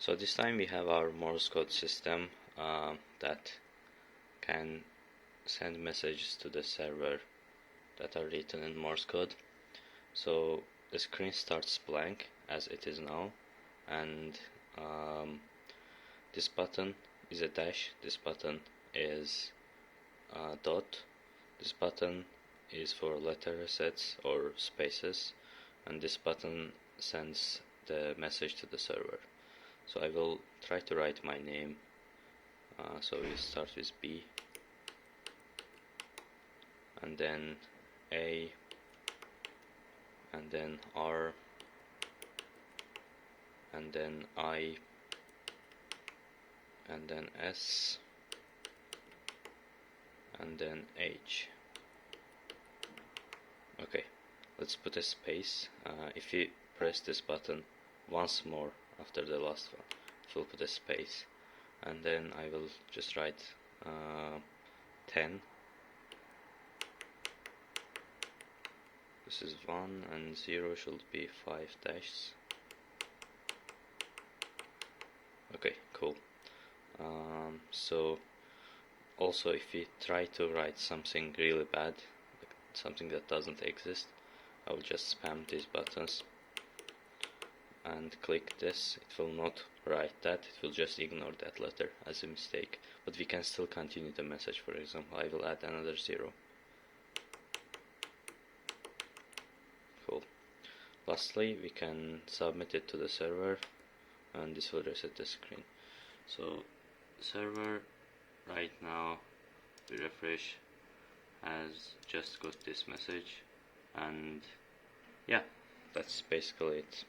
So this time we have our Morse code system that can send messages to the server that are written in Morse code. So the screen starts blank as it is now, and this button is a dash, this button is a dot, this button is for letter resets or spaces, and this button sends the message to the server. So I will try to write my name. So we start with B, and then A, and then R, and then I, and then S, and then H. Okay, let's put a space. If you press this button once more after the last one, it will put a space, and then I will just write 10. This is 1, and 0 should be 5 dashes. Okay, cool. So also, if we try to write something really bad, like something that doesn't exist, I will just spam these buttons and click this. It will not write that, it will just ignore that letter as a mistake, but we can still continue the message. For example, I will add another 0. Cool. Lastly, we can submit it to the server, and this will reset the screen. So server right now, we refresh, has just got this message, and yeah, that's basically it.